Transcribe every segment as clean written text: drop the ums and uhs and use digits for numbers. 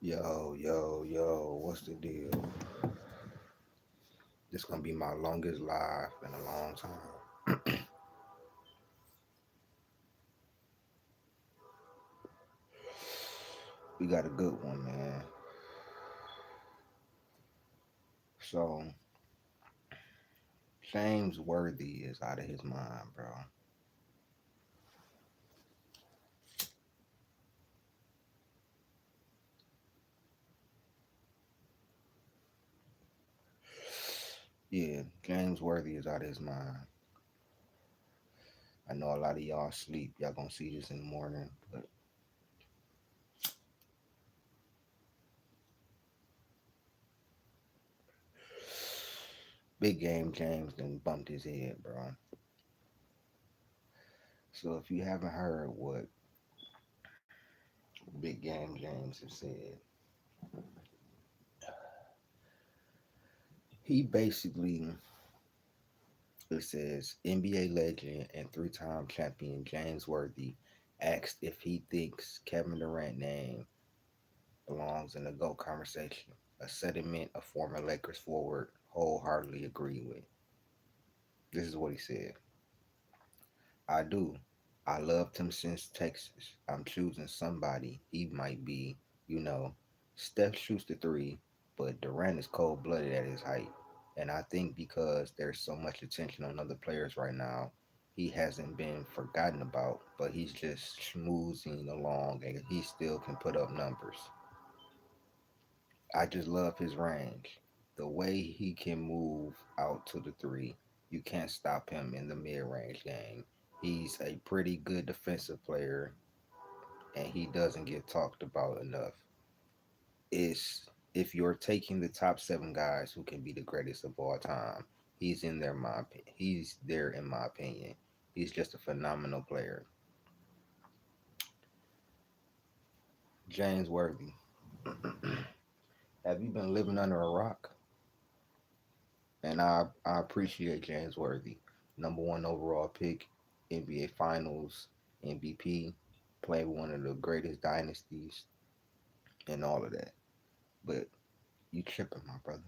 Yo, what's the deal? This gonna be my longest live in a long time. We got a good one, man. So, James Worthy is out of his mind, bro. Yeah, James Worthy is out of his mind. I know a lot of y'all sleep. Y'all gonna see this in the morning, but big game James then bumped his head, bro. So if you haven't heard what Big Game James has said, he basically it says NBA legend and three-time champion James Worthy asked if he thinks Kevin Durant name belongs in the GOAT conversation, a sentiment a former Lakers forward wholeheartedly agreed with. This is what he said. I do. I loved him since Texas. I'm choosing somebody. He might be, you know, Steph shoots the three, but Durant is cold blooded at his height. And I think because there's so much attention on other players right now, he hasn't been forgotten about, but he's just schmoozing along and he still can put up numbers. I just love his range. The way he can move out to the three. You can't stop him in the mid range game. He's a pretty good defensive player and he doesn't get talked about enough. It's if you're taking the top seven guys who can be the greatest of all time, he's there in my opinion. He's just a phenomenal player. James Worthy. Have you been living under a rock? And I appreciate James Worthy, number one overall pick, NBA Finals MVP, played one of the greatest dynasties, and all of that. But you tripping, my brother.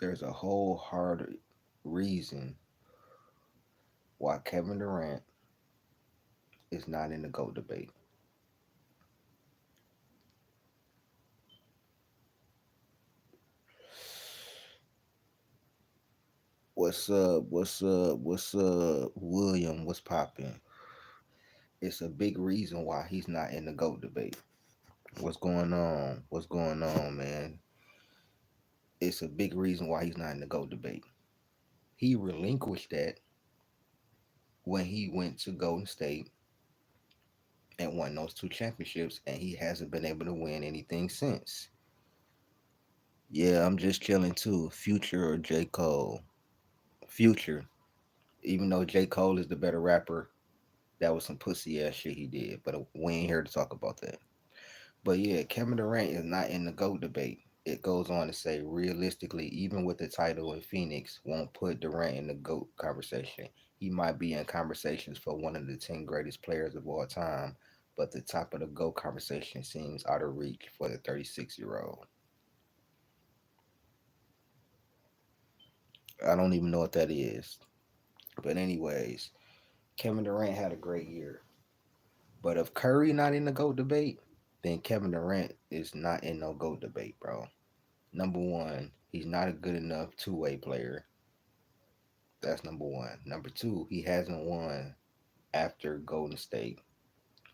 There's a whole hard reason why Kevin Durant is not in the GOAT debate. What's up? What's up? What's up? William, what's popping? It's a big reason why he's not in the GOAT debate. What's going on? What's going on, man? It's a big reason why he's not in the GOAT debate. He relinquished that when he went to Golden State and won those two championships, and he hasn't been able to win anything since. Yeah, I'm just chilling too. Future or J. Cole? Future. Even though J. Cole is the better rapper, that was some pussy ass shit he did. But we ain't here to talk about that. But yeah, Kevin Durant is not in the GOAT debate. It goes on to say, realistically, even with the title in Phoenix, won't put Durant in the GOAT conversation. He might be in conversations for one of the 10 greatest players of all time, but the top of the GOAT conversation seems out of reach for the 36-year-old. I don't even know what that is. But anyways, Kevin Durant had a great year. But if Curry not in the GOAT debate, then Kevin Durant is not in no GOAT debate, bro. Number one, he's not a good enough two-way player. That's number one. Number two, he hasn't won after Golden State.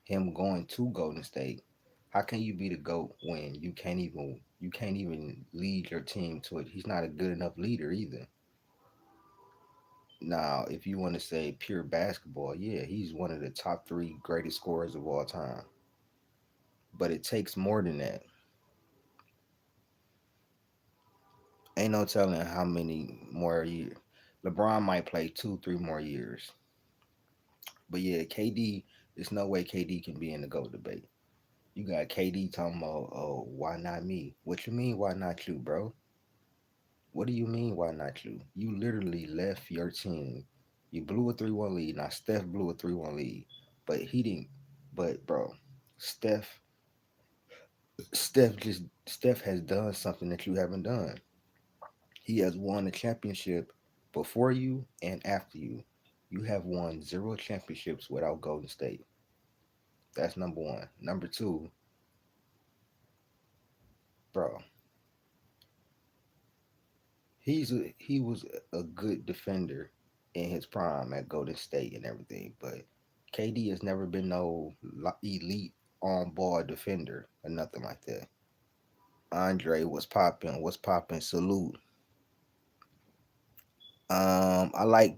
Him going to Golden State, how can you be the GOAT when you can't even lead your team to it? He's not a good enough leader either. Now, if you want to say pure basketball, yeah, he's one of the top three greatest scorers of all time. But it takes more than that. Ain't no telling how many more years. LeBron might play 2, 3 more years. But yeah, KD, there's no way KD can be in the GOAT debate. You got KD talking about, oh, why not me? What you mean, why not you, bro? What do you mean, why not you? You literally left your team. You blew a 3-1 lead. Now, Steph blew a 3-1 lead, but he didn't. But bro, Steph, Steph has done something that you haven't done. He has won a championship before you and after you. You have won zero championships without Golden State. That's number one. Number two, bro, he was a good defender in his prime at Golden State and everything, but KD has never been no elite on ball defender or nothing like that. Andre was popping, was popping. Salute. I like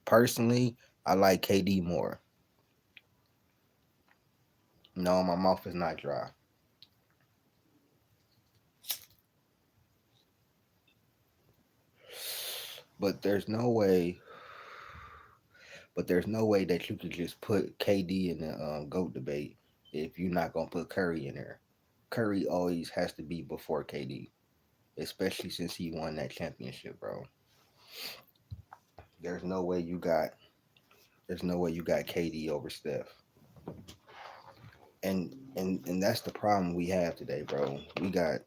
personally, I like KD more. No, my mouth is not dry. But there's no way, but there's no way that you could just put KD in the GOAT debate if you're not gonna put Curry in there. Curry always has to be before KD, especially since he won that championship, bro. There's no way you got there's no way you got KD over Steph. And that's the problem we have today, bro. We got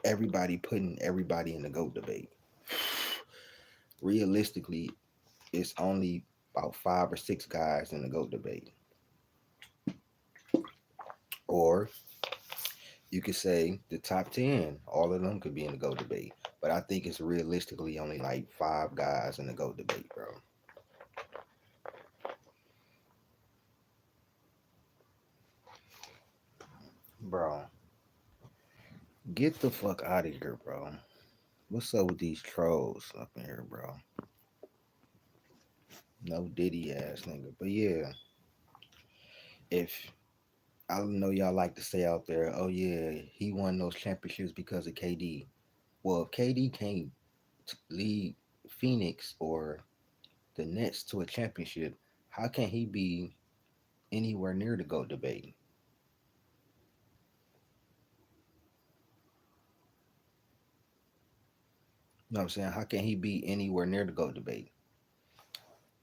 everybody putting everybody in the GOAT debate. Realistically, it's only about 5 or 6 guys in the GOAT debate. Or you could say the top 10, all of them could be in the GOAT debate. But I think it's realistically only like 5 guys in the GOAT debate, bro. Bro, get the fuck out of here, bro. What's up with these trolls up in here, bro? No Diddy ass nigga. But yeah, if I know y'all like to say out there, oh yeah, he won those championships because of KD. Well, if KD can't lead Phoenix or the Nets to a championship, how can he be anywhere near the GOAT debate? You know what I'm saying? How can he be anywhere near the GOAT debate?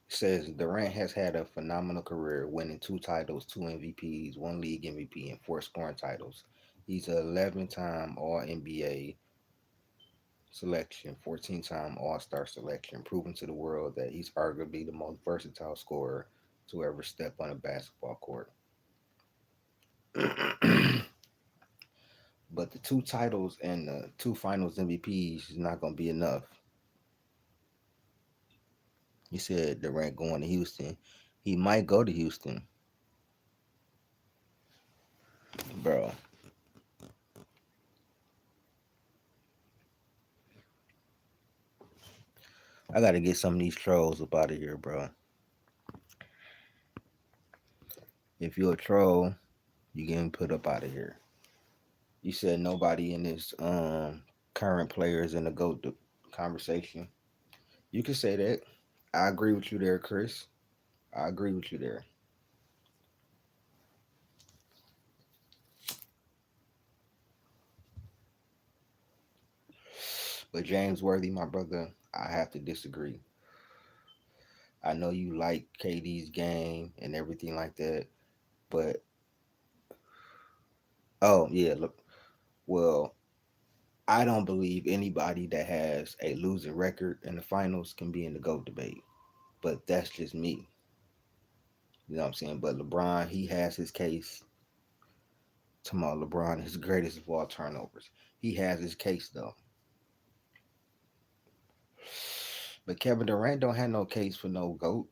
Says Durant has had a phenomenal career, winning 2 titles, 2 MVPs, 1 league MVP, and 4 scoring titles. He's an 11-time All NBA selection, 14-time All Star selection, proving to the world that he's arguably the most versatile scorer to ever step on a basketball court. But the 2 titles and the 2 finals MVPs is not going to be enough. He said Durant going to Houston. He might go to Houston, bro. I got to get some of these trolls up out of here, bro. If you're a troll, you getting put up out of here. You said nobody in this current players in the GOAT conversation. You can say that. I agree with you there, Chris. I agree with you there. But James Worthy, my brother, I have to disagree. I know you like KD's game and everything like that, but oh yeah, look. Well, I don't believe anybody that has a losing record in the finals can be in the GOAT debate. But that's just me. You know what I'm saying? But LeBron, he has his case. Tomorrow, LeBron is the greatest of all turnovers. He has his case though. But Kevin Durant don't have no case for no GOAT.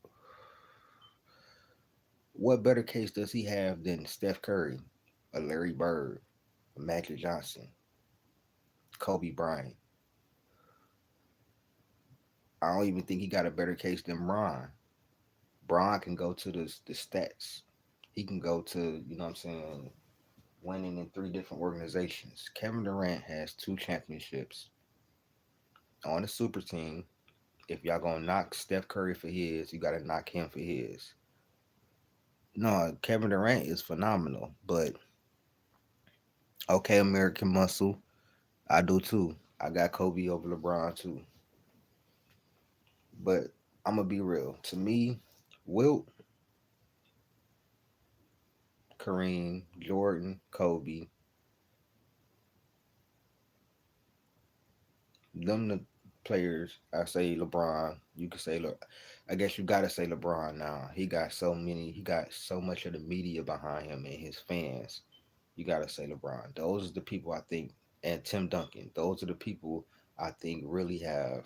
What better case does he have than Steph Curry, a Larry Bird, a Magic Johnson, Kobe Bryant? I don't even think he got a better case than Bron. Bron can go to the stats. He can go to, you know what I'm saying, winning in 3 different organizations. Kevin Durant has 2 championships on a super team. If y'all gonna knock Steph Curry for his, you gotta knock him for his. No, Kevin Durant is phenomenal, but okay, American Muscle, I do too. I got Kobe over LeBron too. But I'm gonna be real. To me, Wilt, Kareem, Jordan, Kobe. Them the players. I say LeBron. You could say look. I guess you gotta say LeBron now. He got so many. He got so much of the media behind him and his fans. You gotta say LeBron. Those are the people I think, and Tim Duncan. Those are the people I think really have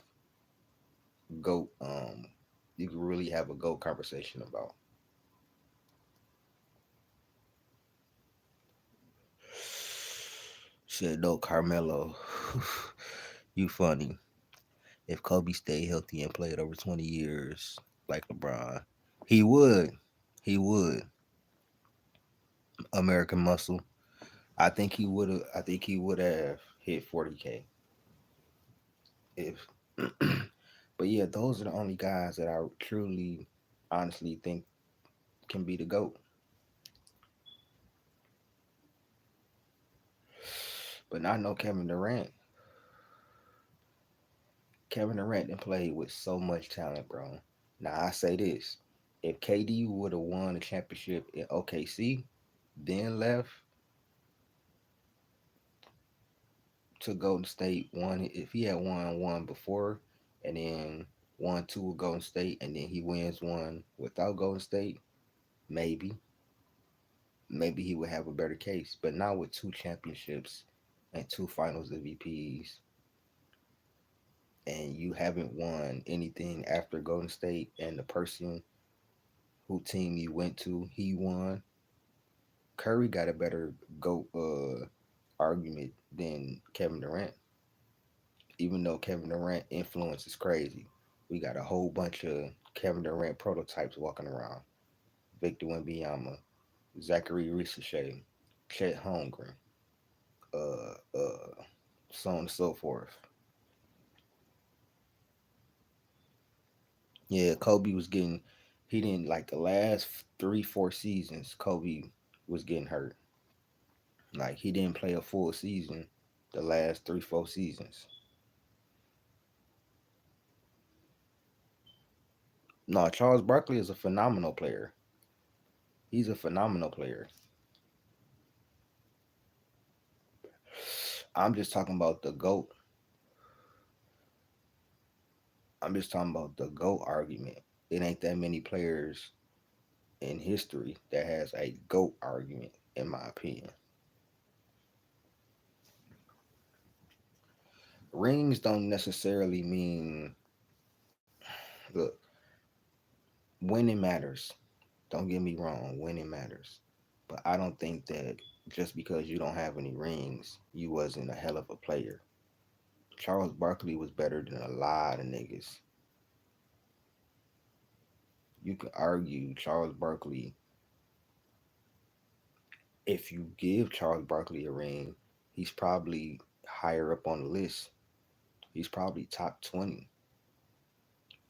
goat. You can really have a goat conversation about. Shit, no Carmelo. You funny. If Kobe stayed healthy and played over 20 years like LeBron, he would. He would. American Muscle. I think he would have. I think he would have hit 40K if. But yeah, those are the only guys that I truly, honestly think can be the goat. But not no Kevin Durant. Kevin Durant done played with so much talent, bro. Now I say this: if KD would have won the championship in OKC, then left to Golden State, won if he had won one before, and then won two with Golden State, and then he wins one without Golden State, maybe, maybe he would have a better case. But not with two championships and two Finals MVPs, and you haven't won anything after Golden State, and the person who team you went to, he won. Curry got a better GOAT argument than Kevin Durant, even though Kevin Durant influence is crazy. We got a whole bunch of Kevin Durant prototypes walking around. Victor Wembanyama, Zachary Ricochet, Chet Holmgren, uh, uh, so on and so forth. Yeah, Kobe was getting, he didn't like the last 3, 4 seasons, Kobe was getting hurt. Like he didn't play a full season the last 3, 4 seasons. No, Charles Barkley is a phenomenal player. He's a phenomenal player. I'm just talking about the GOAT. I'm just talking about the GOAT argument. It ain't that many players in history that has a GOAT argument, in my opinion. Rings don't necessarily mean, look, winning matters. Don't get me wrong, winning matters. But I don't think that just because you don't have any rings, you wasn't a hell of a player. Charles Barkley was better than a lot of niggas. You could argue Charles Barkley, if you give Charles Barkley a ring, he's probably higher up on the list. He's probably top 20,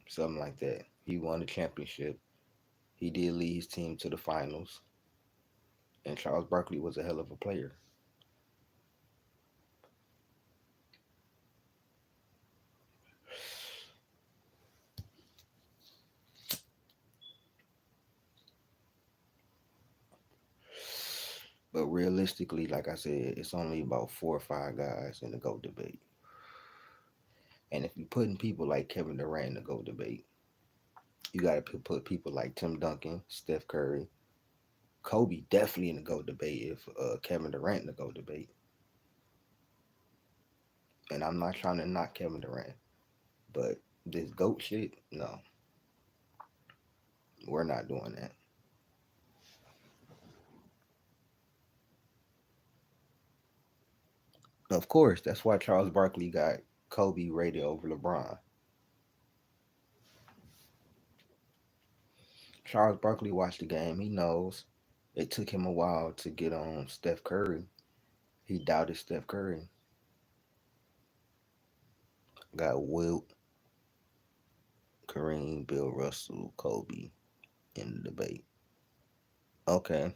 something like that. He won the championship. He did lead his team to the finals. And Charles Barkley was a hell of a player. But realistically, like I said, it's only about 4 or 5 guys in the GOAT debate. And if you're putting people like Kevin Durant in the GOAT debate, you got to put people like Tim Duncan, Steph Curry, Kobe definitely in the GOAT debate if Kevin Durant in the GOAT debate. And I'm not trying to knock Kevin Durant, but this GOAT shit, no, we're not doing that. Of course, that's why Charles Barkley got Kobe rated over LeBron. Charles Barkley watched the game. He knows it took him a while to get on Steph Curry. He doubted Steph Curry. Got Wilt, Kareem, Bill Russell, Kobe in the debate. Okay,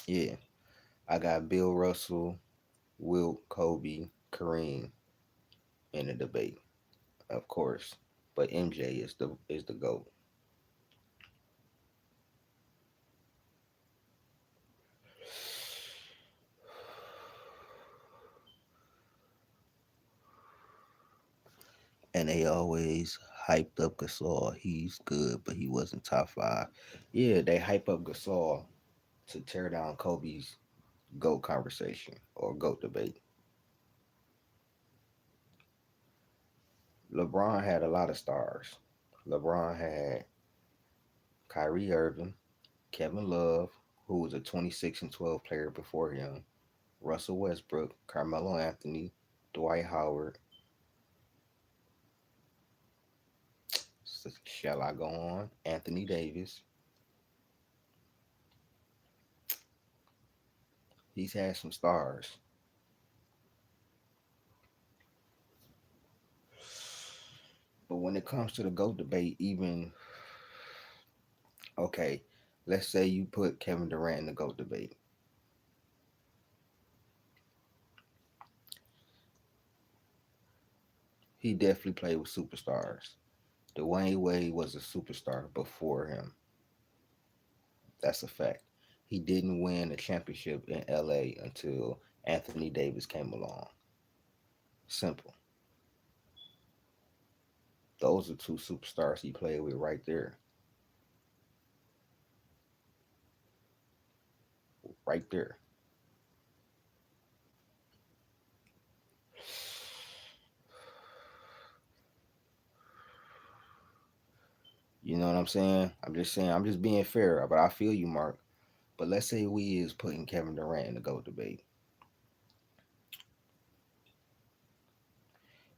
yeah. I got Bill Russell, Wilt, Kobe, Kareem in the debate, of course. But MJ is the GOAT. they always hyped up Gasol. He's good, but he wasn't top five. Yeah, they hype up Gasol to tear down Kobe's GOAT conversation or GOAT debate. LeBron had a lot of stars. LeBron had Kyrie Irving, Kevin Love, who was a 26 and 12 player before him, Russell Westbrook, Carmelo Anthony, Dwight Howard. Shall I go on? Anthony Davis. He's had some stars. But when it comes to the GOAT debate, even, okay, let's say you put Kevin Durant in the GOAT debate. He definitely played with superstars. Dwayne Wade was a superstar before him. That's a fact. He didn't win a championship in LA until Anthony Davis came along. Simple. Those are two superstars he played with right there. Right there. You know what I'm saying? I'm just saying, I'm just being fair, but I feel you, Mark. But let's say we is putting Kevin Durant in the GOAT debate.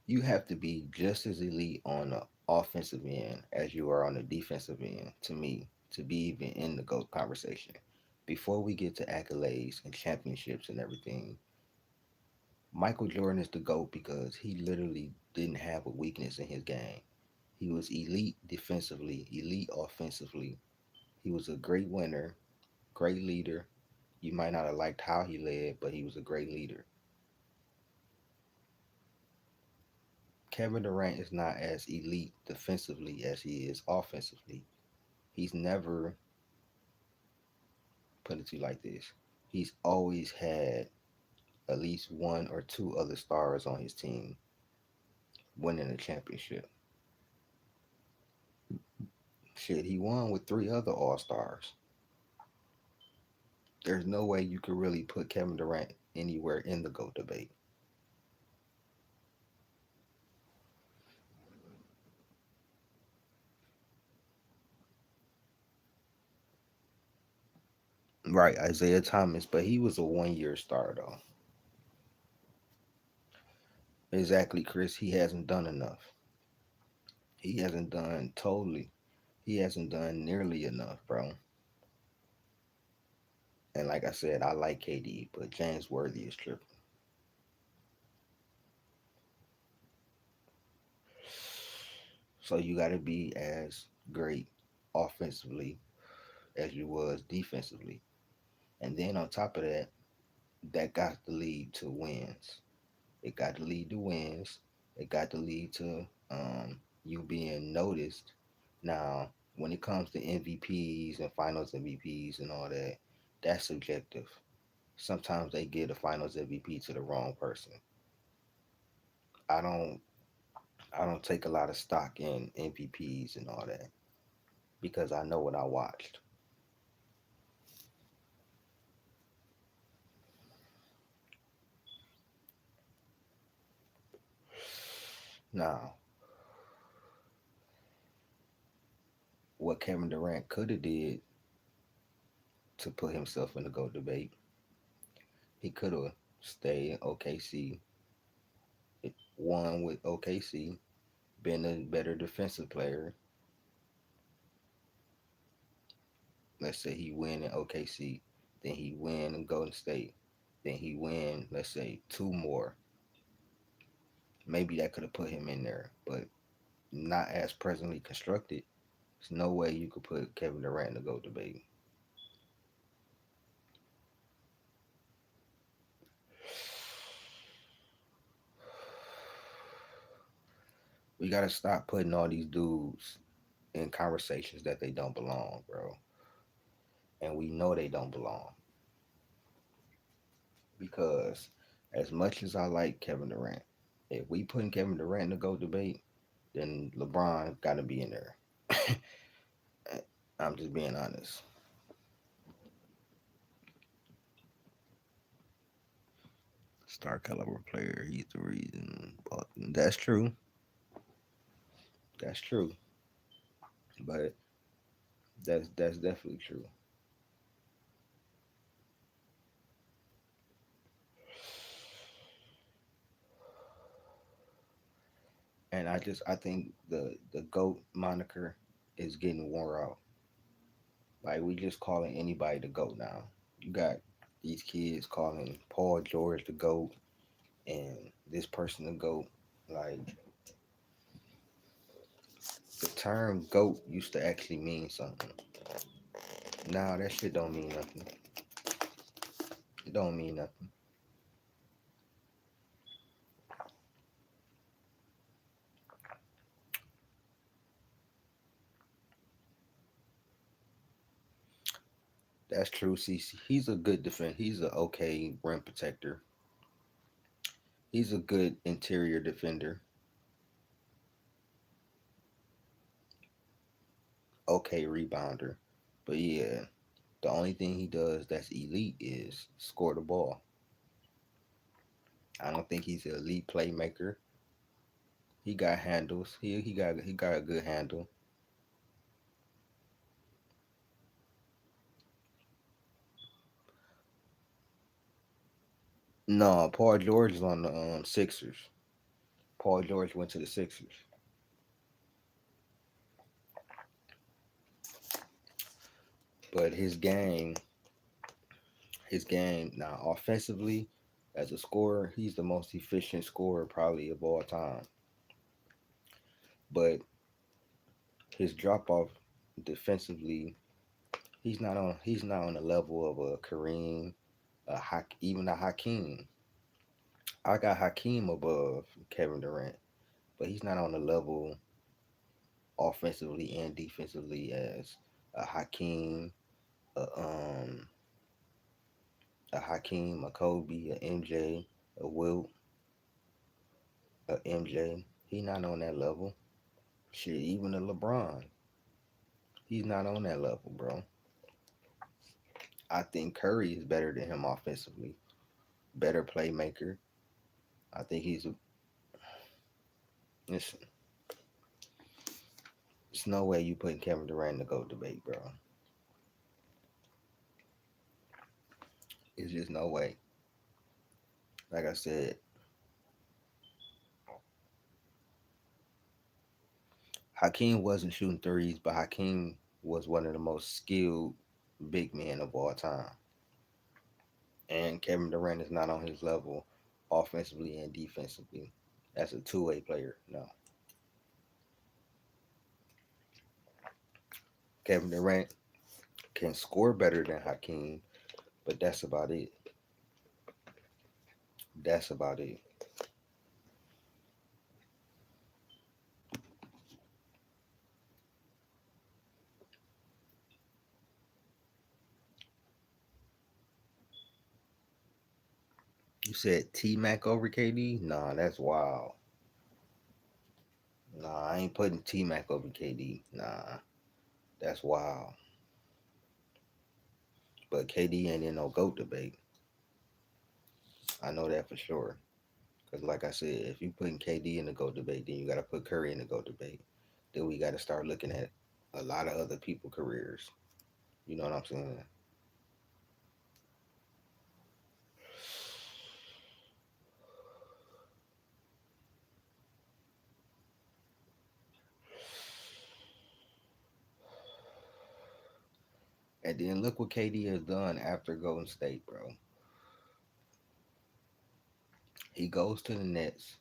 You have to be just as elite on the offensive end as you are on the defensive end, to me, to be even in the GOAT conversation. Before we get to accolades and championships and everything, Michael Jordan is the GOAT because he literally didn't have a weakness in his game. He was elite defensively, elite offensively. He was a great winner, great leader. You might not have liked how he led, but he was a great leader. Kevin Durant is not as elite defensively as he is offensively. He's never, put it to you like this, he's always had at least one or two other stars on his team winning a championship. Shit, he won with three other All Stars. There's no way you could really put Kevin Durant anywhere in the GOAT debate. Right, Isaiah Thomas, but he was a 1 year star though. Exactly, Chris. He hasn't done enough. He hasn't done totally. He hasn't done nearly enough, bro. And like I said, I like KD, but James Worthy is tripping. So you got to be as great offensively as you was defensively, and then on top of that, that got to lead to wins. It got to lead to wins. It got to lead to you being noticed. Now, when it comes to MVPs and Finals MVPs and all that, that's subjective. Sometimes they give the Finals MVP to the wrong person. I don't. I don't take a lot of stock in MVPs and all that because I know what I watched. Now, what Kevin Durant could have did to put himself in the GOAT debate, he could have stayed in OKC, won with OKC, been a better defensive player. Let's say he win in OKC, then he win in Golden State, then he win, let's say, two more. Maybe that could have put him in there, but not as presently constructed. There's no way you could put Kevin Durant in the GOAT debate. We gotta stop putting all these dudes in conversations that they don't belong, bro. And we know they don't belong because as much as I like Kevin Durant, if we putting Kevin Durant in the GOAT debate, then LeBron got to be in there. I'm just being honest. Star caliber player. He's the reason. But that's true. That's true. But that's definitely true. And I think the goat moniker is getting wore out. Like we just calling anybody the goat now. You got these kids calling Paul George the goat and this person the goat. Like the term goat used to actually mean something. Now that shit don't mean nothing. It don't mean nothing. That's true. See, he's a good defender. He's a okay rim protector. He's a good interior defender. Okay rebounder. But yeah, the only thing he does that's elite is score the ball. I don't think he's an elite playmaker. He got handles. He got a good handle. No, Paul George is on the Sixers. Paul George went to the Sixers. But his game now offensively as a scorer, he's the most efficient scorer probably of all time. But his drop off defensively, he's not on the level of a Kareem, even a Hakeem. I got Hakeem above Kevin Durant, but he's not on the level offensively and defensively as a Hakeem, a a Kobe, a MJ, a Wilt, a MJ. He's not on that level. Shit, even a LeBron, he's not on that level, bro. I think Curry is better than him offensively, better playmaker. I think he's a. It's, it's no way you putting Kevin Durant in the GOAT debate, bro. It's just no way. Like I said, Hakeem wasn't shooting threes, but Hakeem was one of the most skilled big men of all time. And Kevin Durant is not on his level offensively and defensively. That's a two-way player. No. Kevin Durant can score better than Hakeem, but that's about it. That's about it. You said T Mac over KD? Nah, that's wild. Nah, I ain't putting T Mac over KD. Nah, that's wild. But KD ain't in no GOAT debate. I know that for sure. Because, like I said, if you putting KD in the GOAT debate, then you got to put Curry in the GOAT debate. Then we got to start looking at a lot of other people' careers. You know what I'm saying? And then look what KD has done after Golden State, bro. He goes to the Nets.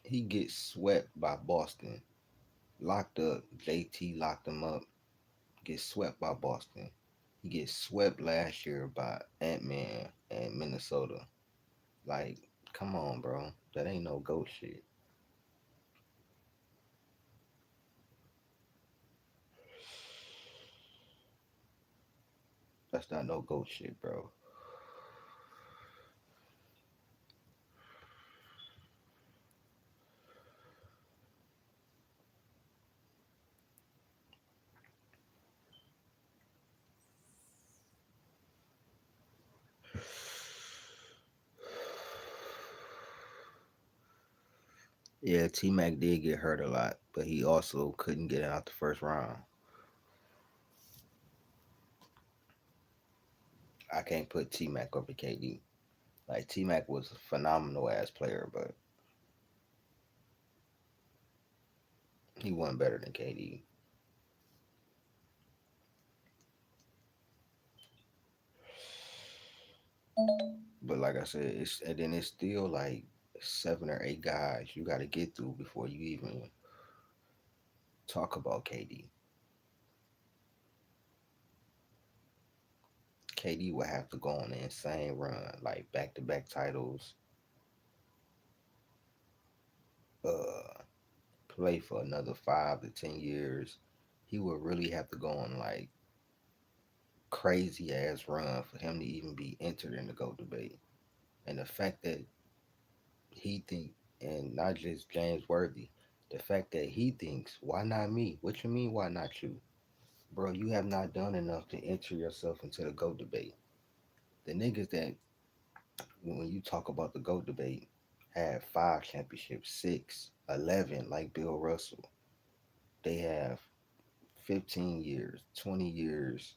He gets swept by Boston. Locked up. JT locked him up. Gets swept by Boston. He gets swept last year by Ant Man and Minnesota. Like, come on, bro. That ain't no GOAT shit. That's not no GOAT shit, bro. Yeah, T Mac did get hurt a lot, but he also couldn't get out the first round. I can't put T Mac over KD. Like T Mac was a phenomenal ass player, but he wasn't better than KD. But like I said, it's and then it's still like 7 or 8 guys you got to get through before you even talk about KD. KD would have to go on an insane run, like back to back titles, uh, play for another 5 to 10 years. He would really have to go on like crazy ass run for him to even be entered in the GOAT debate. And the fact that he think, and not just James Worthy, the fact that he thinks, why not me? What you mean, why not you? Bro, you have not done enough to enter yourself into the GOAT debate. The niggas that, when you talk about the GOAT debate, have 5 championships, six, 11, like Bill Russell. They have 15 years, 20 years,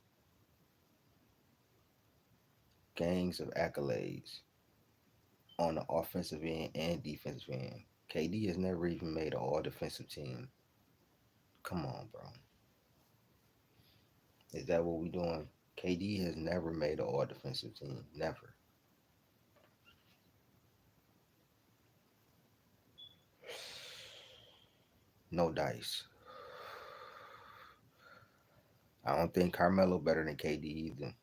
gangs of accolades on the offensive end and defensive end. KD has never even made an all defensive team. Come on, bro. Is that what we doing? KD has never made an all defensive team. Never. No dice. I don't think Carmelo better than KD either.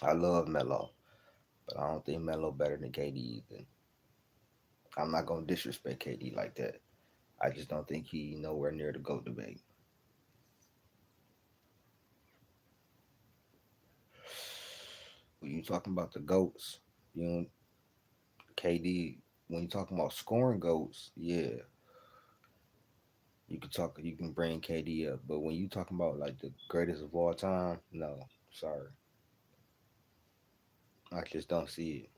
I love Melo, but I don't think Melo better than KD either. I'm not gonna disrespect KD like that. I just don't think he nowhere near the GOAT debate. When you talking about the GOATs, you know, KD, when you talking about scoring GOATs, yeah, you can bring KD up. But when you talking about like the greatest of all time, no, sorry. I just don't see it.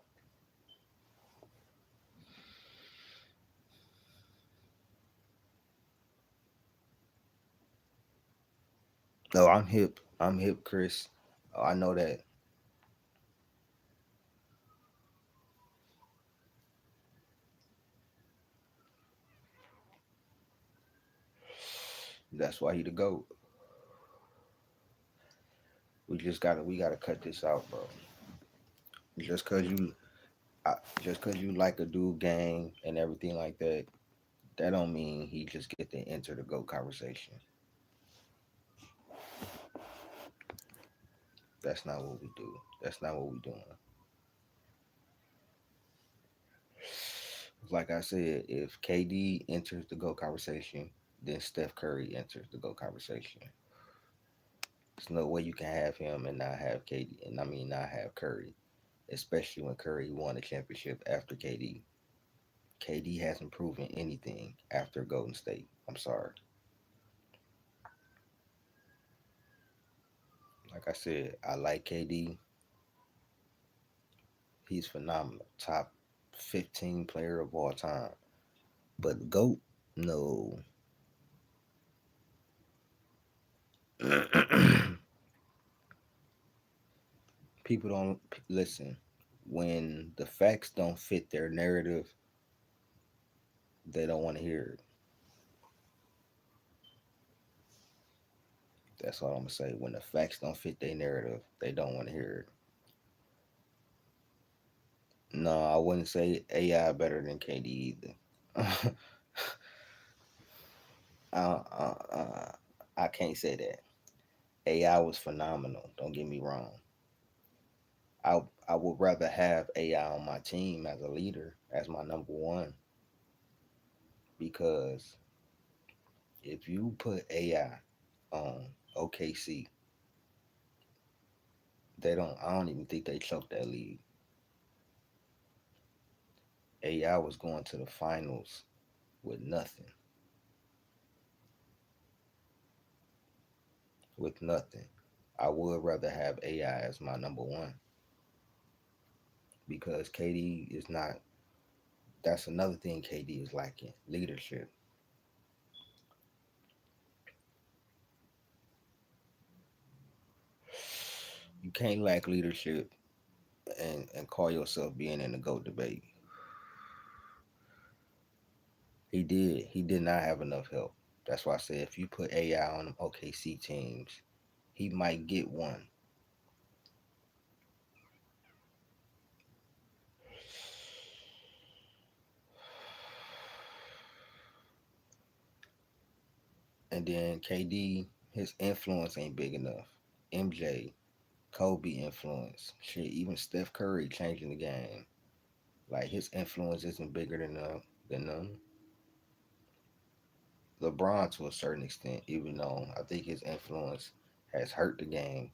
No, I'm hip. I'm hip, Chris. Oh, I know that. That's why he the GOAT. We gotta cut this out, bro. Just cause you just cause you like a dude game and everything like that, that don't mean he just get to enter the GOAT conversation. That's not what we do. That's not what we doing. Like I said, if KD enters the GOAT conversation, then Steph Curry enters the GOAT conversation. There's no way you can have him and not have KD, and I mean not have Curry, especially when Curry won a championship after KD. KD hasn't proven anything after Golden State. I'm sorry. Like I said, I like KD. He's phenomenal. Top 15 player of all time. But GOAT, no. People don't listen. When the facts don't fit their narrative, they don't want to hear it. That's all I'm gonna say. When the facts don't fit their narrative, they don't want to hear it. No, I wouldn't say AI better than KD either. I can't say that. AI was phenomenal. Don't get me wrong. I would rather have AI on my team as a leader, as my number one, because if you put AI on OKC, they don't. I don't even think they choked that league. AI was going to the finals with nothing, with nothing. I would rather have AI as my number one. because KD is not. That's another thing KD is lacking: leadership. You can't lack leadership and call yourself being in the GOAT debate. He did not have enough help. That's why I said if you put AI on them OKC teams, he might get one. And then KD, his influence ain't big enough. MJ, Kobe influence. Shit, even Steph Curry changing the game. Like his influence isn't bigger than them. LeBron to a certain extent, even though I think his influence has hurt the game.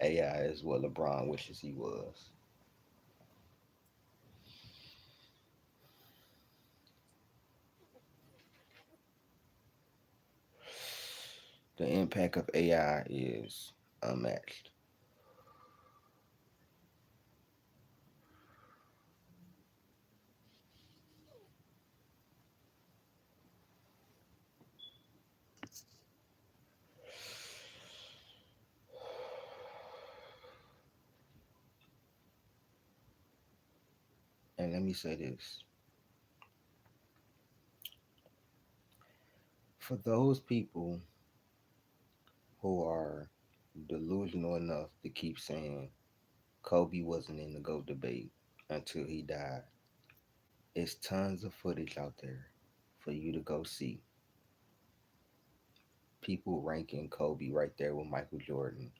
AI is what LeBron wishes he was. The impact of AI is unmatched. And let me say this: for those people who are delusional enough to keep saying Kobe wasn't in the GOAT debate until he died, it's tons of footage out there for you to go see. People ranking Kobe right there with Michael Jordan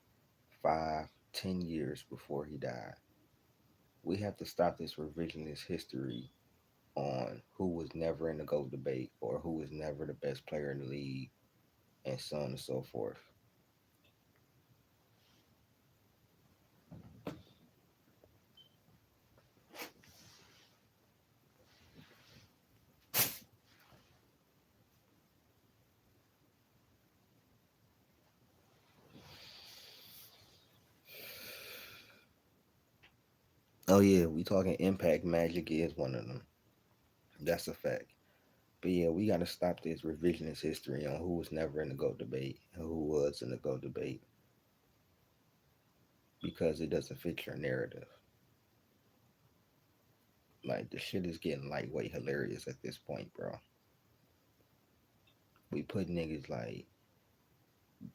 5, 10 years before he died. We have to stop this revisionist history on who was never in the GOAT debate or who was never the best player in the league and so on and so forth. Oh yeah, we talking impact. Magic is one of them. That's a fact. But yeah, we gotta stop this revisionist history on who was never in the GOAT debate and who was in the GOAT debate because it doesn't fit your narrative. Like the shit is getting lightweight hilarious at this point, bro. We put niggas like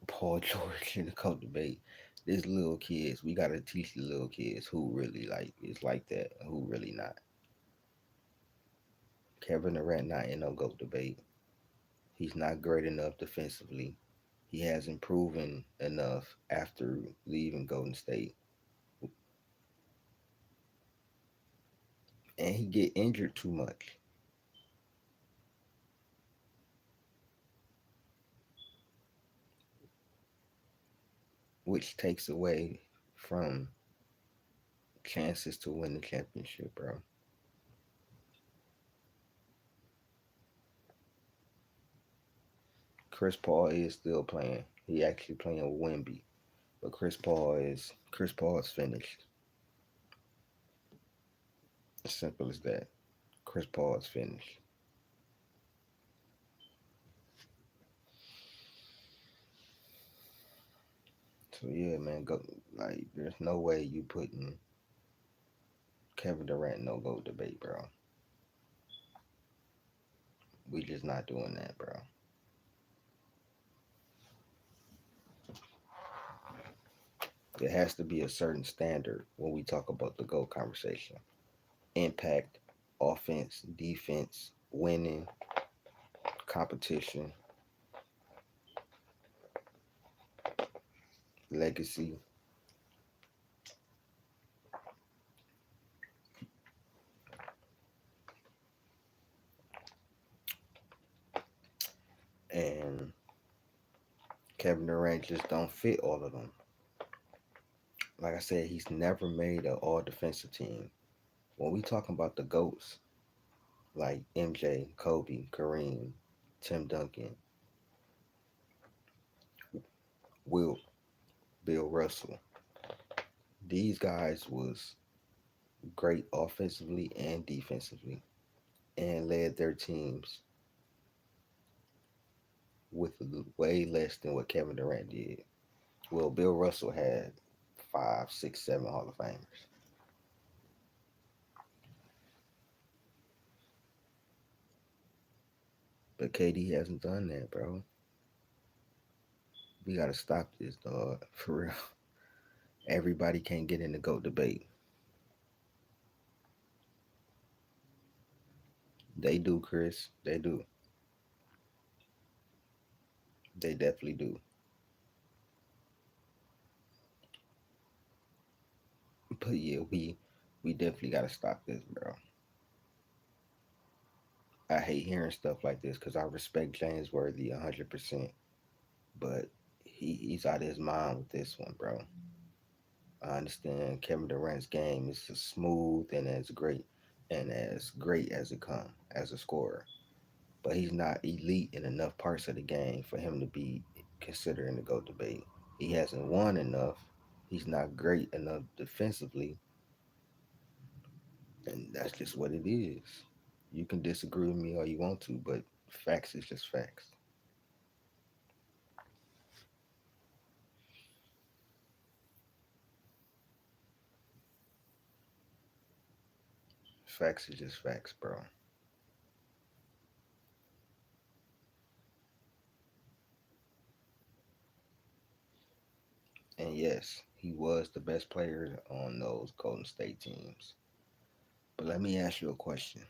Paul George in the GOAT debate. These little kids, we gotta teach the little kids who really like is like that and who really not. Kevin Durant not in no GOAT debate. He's not great enough defensively. He hasn't proven enough after leaving Golden State. And he get injured too much, which takes away from chances to win the championship, bro. Chris Paul is still playing. He actually playing with Wimby, but Chris Paul is finished. As simple as that. Chris Paul is finished. So yeah, man, go like there's no way you putting Kevin Durant in no GOAT debate, bro. We just not doing that, bro. There has to be a certain standard when we talk about the GOAT conversation. Impact, offense, defense, winning, competition, legacy. And Kevin Durant just don't fit all of them. Like I said, he's never made an all defensive team. When we talking about the GOATs, like MJ, Kobe, Kareem, Tim Duncan, Wilt, Bill Russell. These guys was great offensively and defensively and led their teams with way less than what Kevin Durant did. Well, Bill Russell had five, six, seven Hall of Famers. But KD hasn't done that, bro. We gotta stop this, dog. For real. Everybody can't get in the GOAT debate. They do, Chris. They do. They definitely do. But yeah, we definitely gotta stop this, bro. I hate hearing stuff like this because I respect James Worthy 100%, but he's out of his mind with this one, bro. I understand Kevin Durant's game is as smooth and as great as it come as a scorer, but he's not elite in enough parts of the game for him to be considered in the GOAT debate. He hasn't won enough. He's not great enough defensively, and that's just what it is. You can disagree with me all you want to, but facts is just facts. Facts is just facts, bro. And yes, he was the best player on those Golden State teams. But let me ask you a question.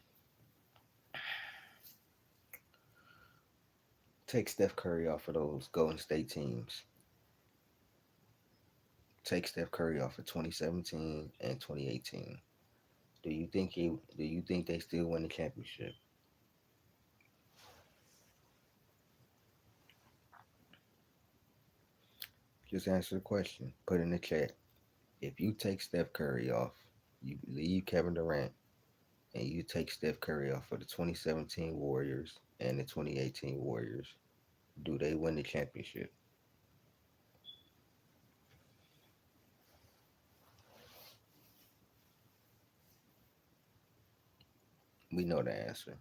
Take Steph Curry off of those Golden State teams. Take Steph Curry off of 2017 and 2018. Do you think they still win the championship? Just answer the question. Put in the chat. If you take Steph Curry off, you leave Kevin Durant, and you take Steph Curry off for the 2017 Warriors and the 2018 Warriors, do they win the championship? We know the answer.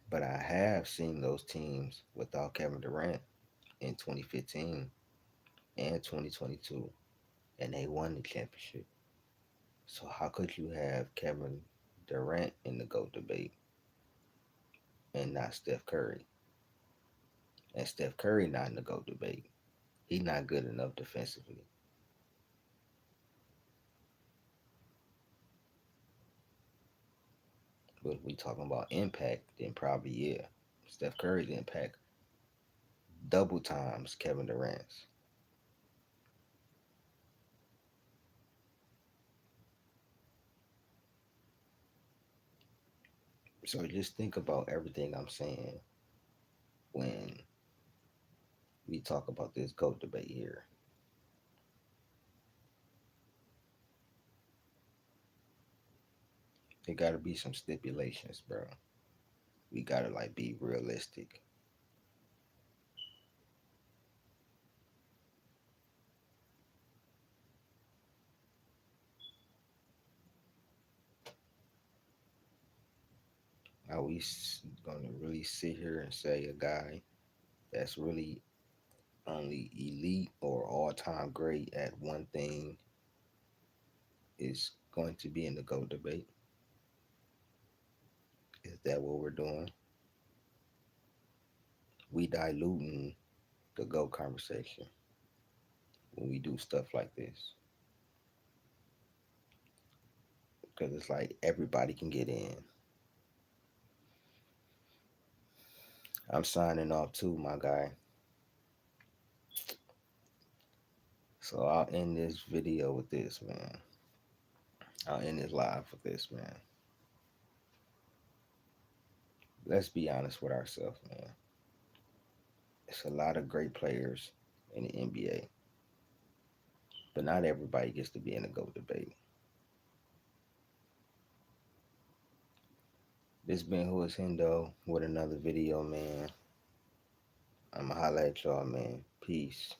But I have seen those teams without Kevin Durant in 2015 and 2022, and they won the championship. So how could you have Kevin Durant in the GOAT debate and not Steph Curry? And Steph Curry not in the GOAT debate. He not good enough defensively. But if we talking about impact, then probably yeah. Steph Curry's impact double times Kevin Durant's. So just think about everything I'm saying when we talk about this GOAT debate here. There gotta be some stipulations, bro. We gotta like be realistic. Are we gonna really sit here and say a guy that's really only elite or all time great at one thing is going to be in the GOAT debate? Is that what we're doing? We diluting the GOAT conversation when we do stuff like this. Because it's like everybody can get in. I'm signing off too, my guy. So I'll end this video with this, man. I'll end this live with this, man. Let's be honest with ourselves, man. It's a lot of great players in the NBA, but not everybody gets to be in the GOAT debate. This been Who is Hendo with another video, man. I'ma holla at y'all, man. Peace.